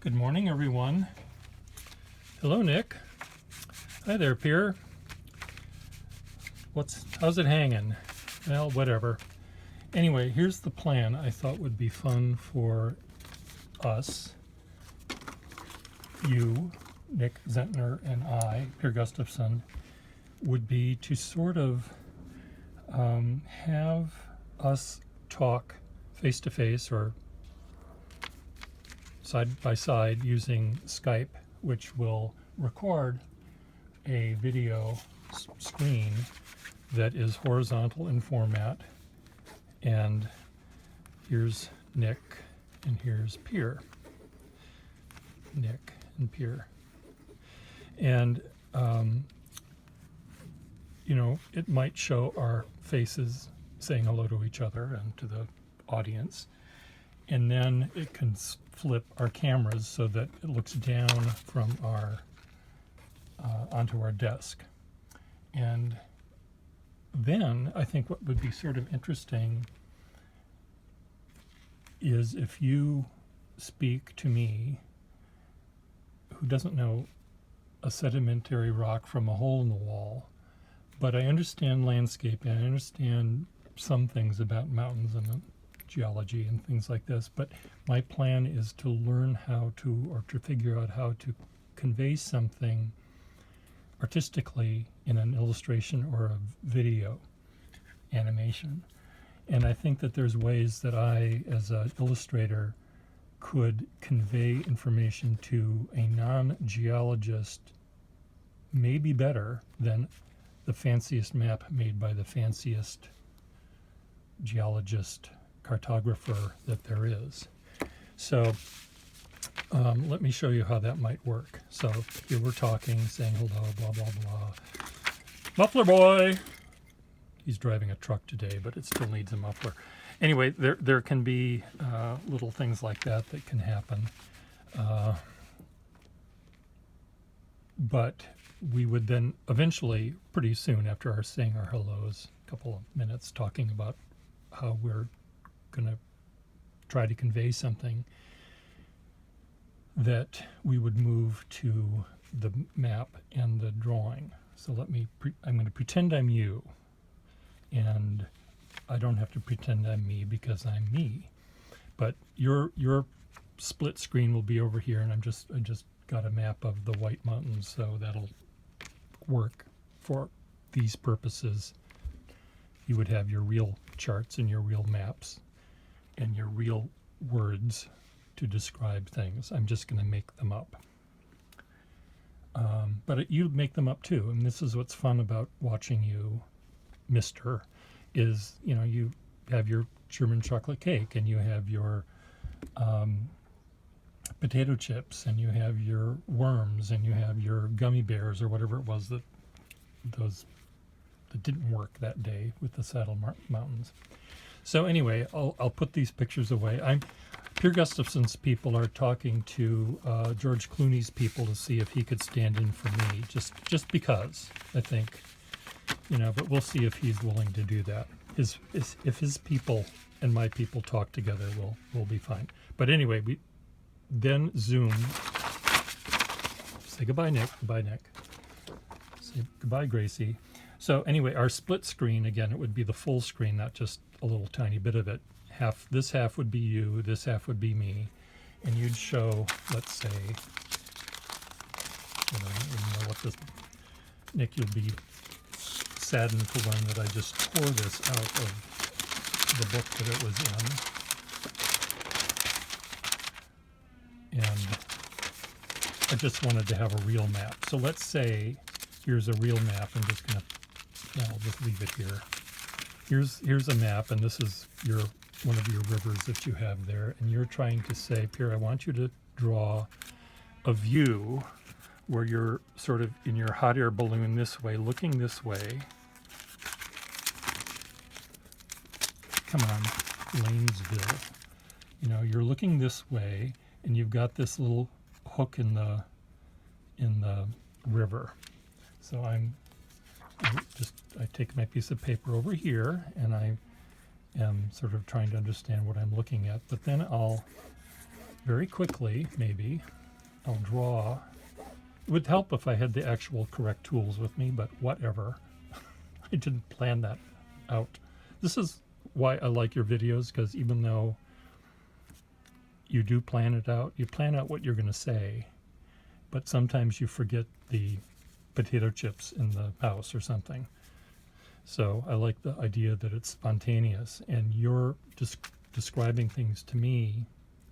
Good morning, everyone. Hello, Nick. Hi there, Pier. How's it hanging? Well, whatever. Anyway, here's the plan I thought would be fun for us, you, Nick Zentner, and I, Pier Gustafson, would be to sort of have us talk face-to-face or side by side using Skype, which will record a video screen that is horizontal in format. And here's Nick and here's Pier. Nick and Pier. And, it might show our faces saying hello to each other and to the audience. And then it can flip our cameras so that it looks down from our onto our desk. And then I think what would be sort of interesting is if you speak to me, who doesn't know a sedimentary rock from a hole in the wall, but I understand landscape and I understand some things about mountains and geology and things like this, but my plan is to learn how to, or to figure out how to convey something artistically in an illustration or a video animation. And I think that there's ways that I, as an illustrator, could convey information to a non-geologist maybe better than the fanciest map made by the fanciest geologist cartographer that there is. So let me show you how that might work. So here we're talking, saying hello, blah, blah, blah. Muffler boy! He's driving a truck today, but it still needs a muffler. Anyway, there can be little things like that can happen. But we would then eventually, pretty soon after our saying our hellos, a couple of minutes talking about how we're going to try to convey something, that we would move to the map and the drawing. So I'm going to pretend I'm you, and I don't have to pretend I'm me because I'm me, but your split screen will be over here, and I just got a map of the White Mountains, so that'll work for these purposes. You would have your real charts and your real maps and your real words to describe things. I'm just going to make them up. But you make them up too, and this is what's fun about watching you, Mister, is, you have your German chocolate cake, and you have your potato chips, and you have your worms, and you have your gummy bears, or whatever it was that didn't work that day with the Saddle Mountains. So anyway, I'll put these pictures away. Pier Gustafson's people are talking to George Clooney's people to see if he could stand in for me, just because, I think, but we'll see if he's willing to do that. If his people and my people talk together, we'll be fine. But anyway, we then Zoom. Say goodbye, Nick. Goodbye, Nick. Say goodbye, Gracie. So anyway, our split screen, again, it would be the full screen, not just a little tiny bit of it. This half would be you, this half would be me, and you'd show, let's say, Nick, you'll be saddened to learn that I just tore this out of the book that it was in. And I just wanted to have a real map. So let's say here's a real map. I'm just going to, I'll just leave it here. Here's a map, and this is one of your rivers that you have there, and you're trying to say, Pier, I want you to draw a view where you're sort of in your hot air balloon this way, looking this way. Come on, Lanesville. You're looking this way, and you've got this little hook in the river. So I take my piece of paper over here, and I am sort of trying to understand what I'm looking at, but then I'll very quickly, maybe, I'll draw. It would help if I had the actual correct tools with me, but whatever. I didn't plan that out. This is why I like your videos, because even though you do plan it out, you plan out what you're going to say, but sometimes you forget the potato chips in the house or something. So I like the idea that it's spontaneous, and you're describing things to me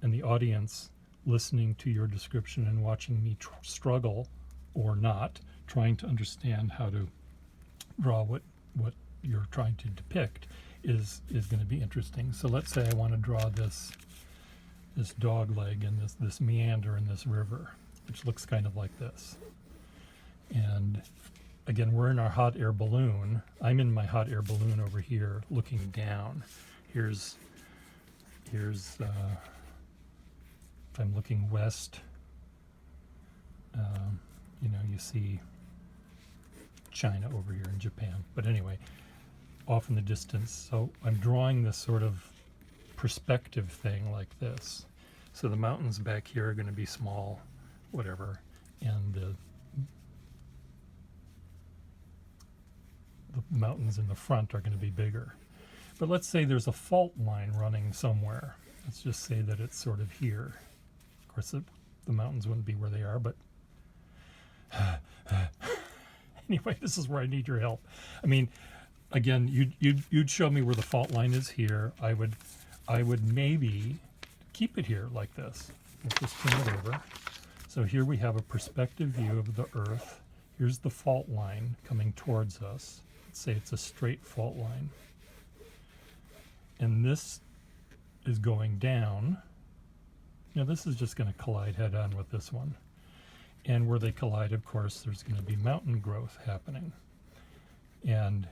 and the audience listening to your description and watching me struggle or not, trying to understand how to draw what you're trying to depict is going to be interesting. So let's say I want to draw this dog leg and this meander in this river, which looks kind of like this. And again, we're in our hot air balloon. I'm in my hot air balloon over here looking down. Here's if I'm looking west, you see China over here in Japan. But anyway, off in the distance. So I'm drawing this sort of perspective thing like this. So the mountains back here are going to be small, whatever, and the mountains in the front are going to be bigger. But let's say there's a fault line running somewhere. Let's just say that it's sort of here. Of course, the mountains wouldn't be where they are, but anyway, this is where I need your help. I mean, again, you'd show me where the fault line is here. I would maybe keep it here like this. Let's just turn it over. So here we have a perspective view of the Earth. Here's the fault line coming towards us. Let's say it's a straight fault line. And this is going down. Now this is just going to collide head on with this one. And where they collide, of course, there's going to be mountain growth happening. And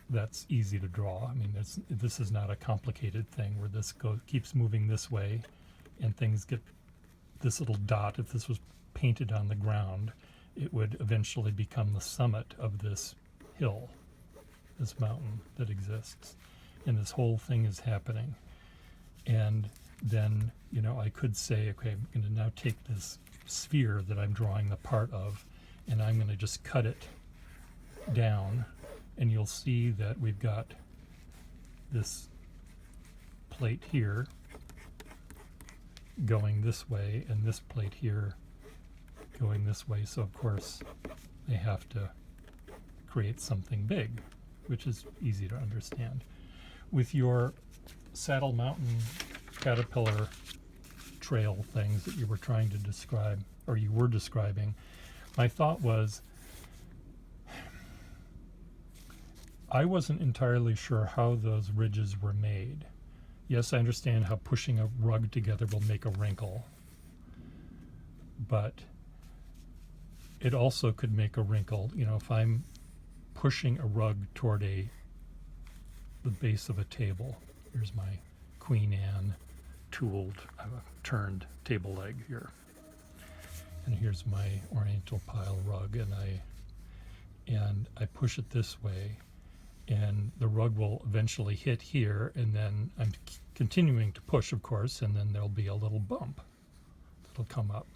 that's easy to draw. I mean, this is not a complicated thing where this keeps moving this way and things get this little dot. If this was painted on the ground, it would eventually become the summit of this hill, this mountain that exists. And this whole thing is happening. And then, I could say, okay, I'm going to now take this sphere that I'm drawing the part of, and I'm going to just cut it down, and you'll see that we've got this plate here going this way, and this plate here going this way. So of course they have to create something big, which is easy to understand. With your Saddle Mountain caterpillar trail things that you were trying to describe, or you were describing, my thought was, I wasn't entirely sure how those ridges were made. Yes, I understand how pushing a rug together will make a wrinkle, but it also could make a wrinkle, if I'm pushing a rug toward the base of a table. Here's my Queen Anne tooled, turned table leg here. And here's my Oriental pile rug, and I push it this way, and the rug will eventually hit here, and then I'm continuing to push, of course, and then there'll be a little bump that'll come up.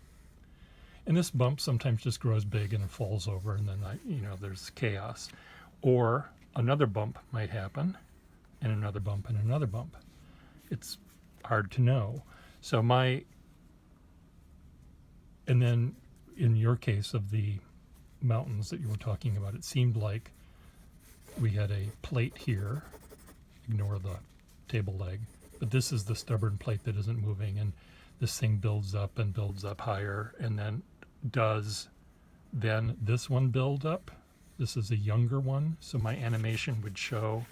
And this bump sometimes just grows big and it falls over, and then there's chaos. Or another bump might happen, and another bump, and another bump. It's hard to know. So and then in your case of the mountains that you were talking about, it seemed like we had a plate here, ignore the table leg, but this is the stubborn plate that isn't moving, and this thing builds up and builds up higher, and then does this one build up? This is a younger one, so my animation would show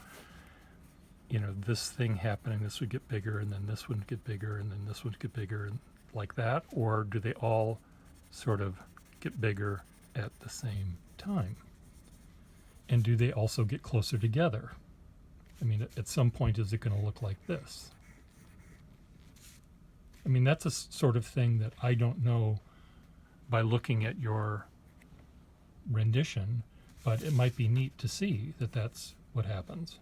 this thing happening, this would get bigger, and then this would get bigger, and then this would get bigger, and like that? Or do they all sort of get bigger at the same time? And do they also get closer together? I mean, at some point, is it going to look like this? I mean, that's a sort of thing that I don't know by looking at your rendition, but it might be neat to see that that's what happens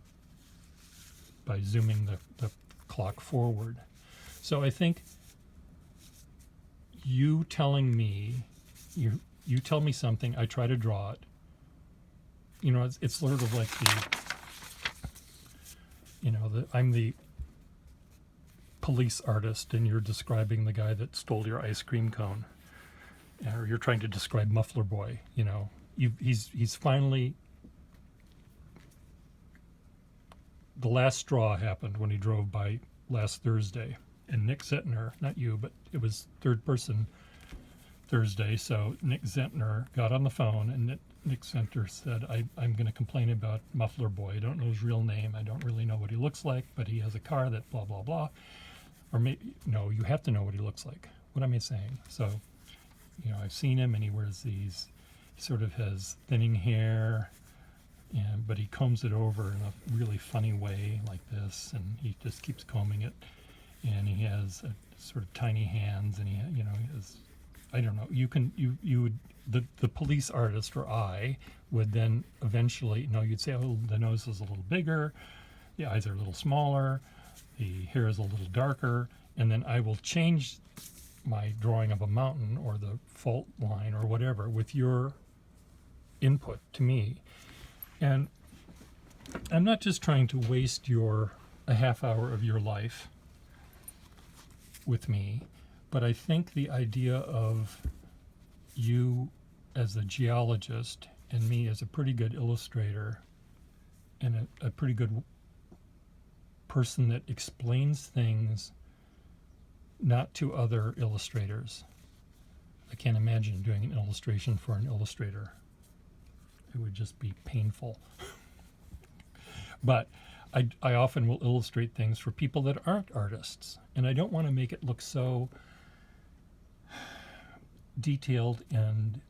by zooming the clock forward. So I think you telling me, you tell me something, I try to draw it. You know, it's sort of like I'm the police artist and you're describing the guy that stole your ice cream cone, or you're trying to describe Muffler Boy. You know, he's finally, the last straw happened when he drove by last Thursday, and Nick Zentner, not you, but it was third person Thursday, so Nick Zentner got on the phone, and Nick Zentner said, I'm going to complain about Muffler Boy. I don't know his real name. I don't really know what he looks like, but he has a car that blah, blah, blah. Or maybe, no, you have to know what he looks like. What am I saying? So, you know, I've seen him, and he wears these, he sort of has thinning hair, but he combs it over in a really funny way like this, and he just keeps combing it. And he has sort of tiny hands, and he has, I don't know, you would, the police artist or I would then eventually, you'd say, oh, the nose is a little bigger, the eyes are a little smaller, the hair is a little darker, and then I will change my drawing of a mountain or the fault line or whatever with your input to me. And I'm not just trying to waste a half hour of your life with me, but I think the idea of you as a geologist and me as a pretty good illustrator and a pretty good person that explains things not to other illustrators. I can't imagine doing an illustration for an illustrator. It would just be painful. But I often will illustrate things for people that aren't artists, and I don't want to make it look so detailed and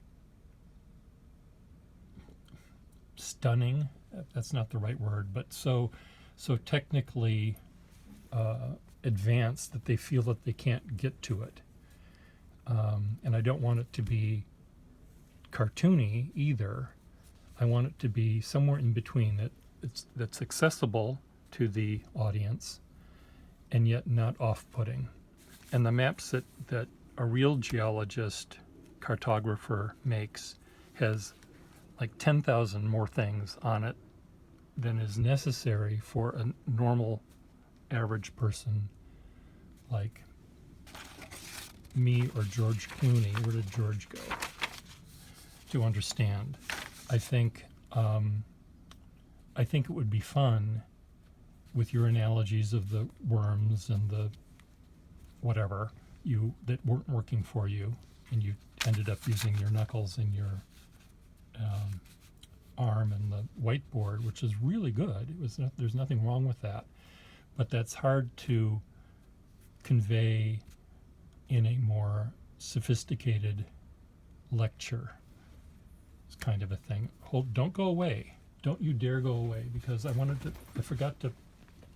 stunning. That's not the right word, but so technically advanced that they feel that they can't get to it. And I don't want it to be cartoony either. I want it to be somewhere in between, that's accessible to the audience and yet not off-putting. And the maps that a real geologist, cartographer makes has like 10,000 more things on it than is necessary for a normal average person like me or George Clooney. Where did George go? To understand. I think it would be fun with your analogies of the worms and the whatever that weren't working for you, and you ended up using your knuckles and your arm and the whiteboard, which is really good. There's nothing wrong with that, but that's hard to convey in a more sophisticated lecture. It's kind of a thing. Don't go away. Don't you dare go away, because I forgot to,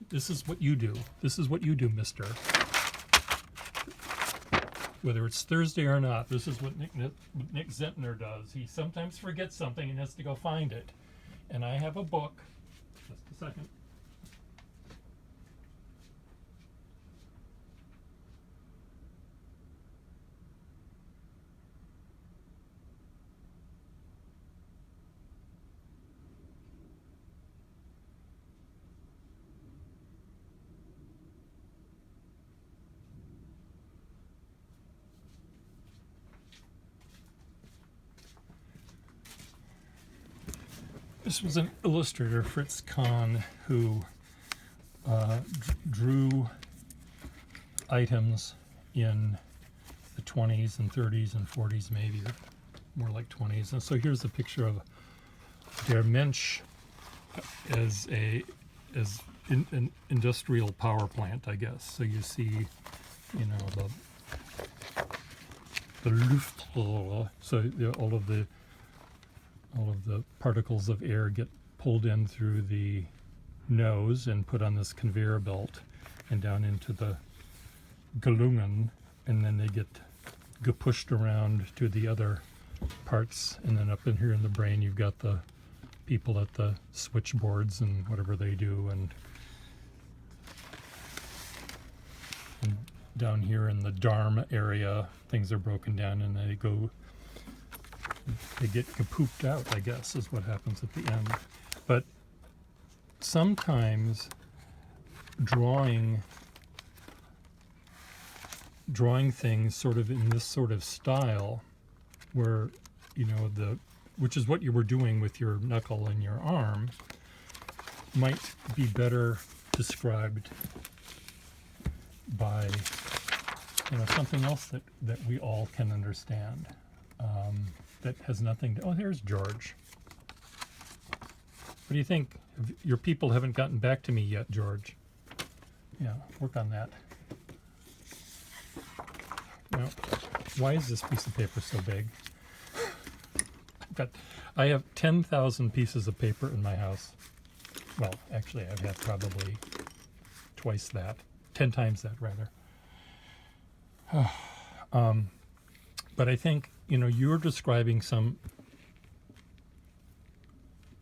this is what you do. This is what you do, mister. Whether it's Thursday or not, this is what Nick Zentner does. He sometimes forgets something and has to go find it. And I have a book. Just a second. This was an illustrator, Fritz Kahn, who drew items in the 20s and 30s and 40s, maybe, or more like 20s. And so here's a picture of Der Mensch as an industrial power plant, I guess. So you see, the Luftrohr, so all of the particles of air get pulled in through the nose and put on this conveyor belt and down into the Gelungen, and then they get pushed around to the other parts, and then up in here in the brain you've got the people at the switchboards and whatever they do, and down here in the Dharma area, things are broken down and they get kapooped out, I guess, is what happens at the end. But sometimes drawing things sort of in this sort of style where, which is what you were doing with your knuckle and your arm, might be better described by something else that we all can understand, that has nothing to... Oh, there's George. What do you think? Your people haven't gotten back to me yet, George. Yeah, work on that. Now, why is this piece of paper so big? I have 10,000 pieces of paper in my house. Well, actually, I've had probably twice that. 10 times that, rather. But I think, you're describing some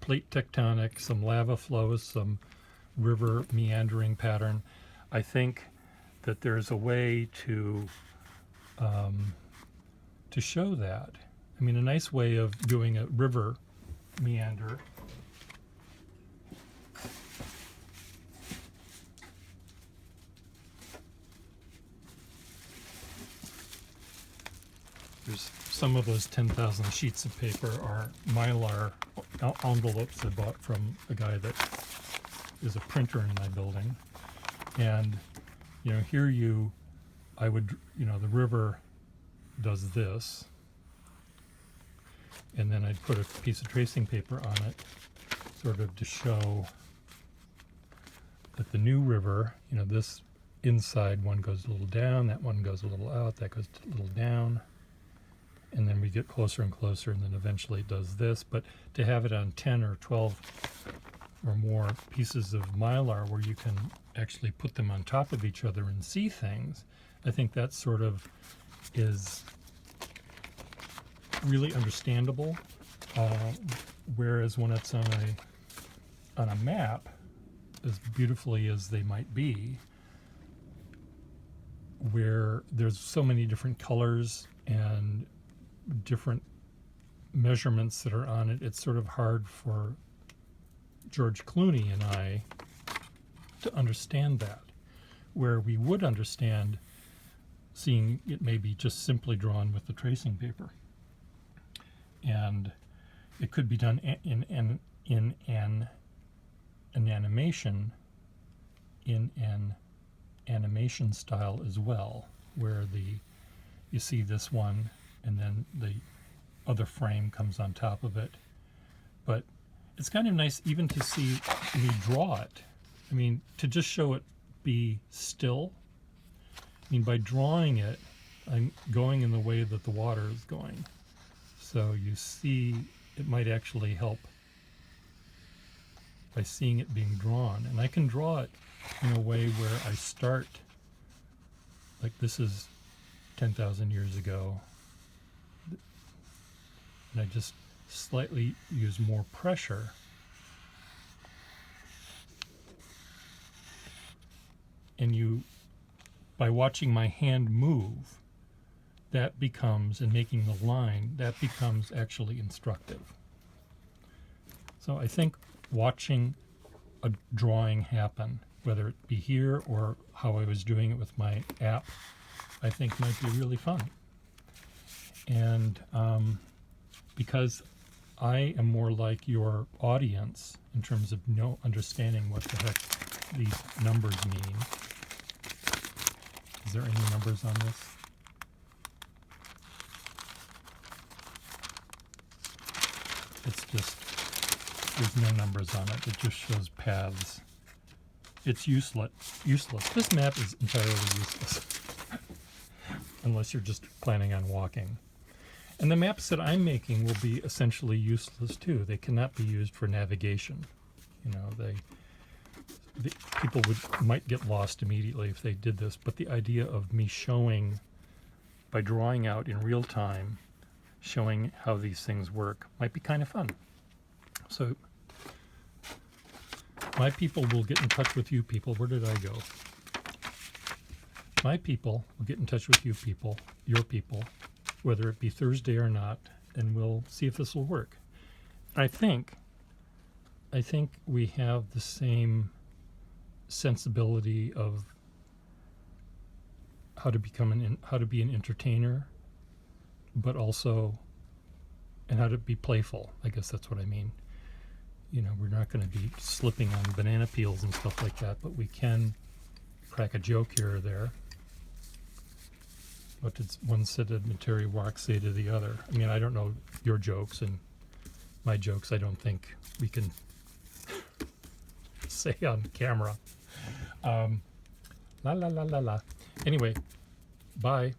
plate tectonic, some lava flows, some river meandering pattern. I think that there's a way to show that. I mean, a nice way of doing a river meander there's some of those 10,000 sheets of paper are Mylar envelopes I bought from a guy that is a printer in my building. And, here I would, the river does this. And then I'd put a piece of tracing paper on it, sort of to show that the new river, this inside one goes a little down, that one goes a little out, that goes a little down. And then we get closer and closer, and then eventually it does this. But to have it on 10 or 12 or more pieces of Mylar where you can actually put them on top of each other and see things, I think that sort of is really understandable. Whereas when it's on a map, as beautifully as they might be, where there's so many different colors and different measurements that are on it, it's sort of hard for George Clooney and I to understand that, where we would understand seeing it maybe just simply drawn with the tracing paper. And it could be done in an animation style as well, where you see this one and then the other frame comes on top of it. But it's kind of nice even to see me draw it. I mean, to just show it be still. I mean, by drawing it, I'm going in the way that the water is going. So you see, it might actually help by seeing it being drawn. And I can draw it in a way where I start, like this is 10,000 years ago, and I just slightly use more pressure. And by watching my hand move, that becomes, and making the line, that becomes actually instructive. So I think watching a drawing happen, whether it be here or how I was doing it with my app, I think might be really fun. And because I am more like your audience in terms of understanding what the heck these numbers mean. Is there any numbers on this? It's just, there's no numbers on it. It just shows paths. It's useless. This map is entirely useless. Unless you're just planning on walking. And the maps that I'm making will be essentially useless too. They cannot be used for navigation. People might get lost immediately if they did this, but the idea of me showing, by drawing out in real time, showing how these things work might be kind of fun. So my people will get in touch with you people. Where did I go? my people will get in touch with you people, your people, whether it be Thursday or not, and we'll see if this will work. I think we have the same sensibility of how to how to be an entertainer, but also, and how to be playful. I guess that's what I mean. We're not going to be slipping on banana peels and stuff like that, but we can crack a joke here or there. What did one sedentary walk say to the other? I mean, I don't know your jokes, and my jokes I don't think we can say on camera. La la la la la. Anyway, bye.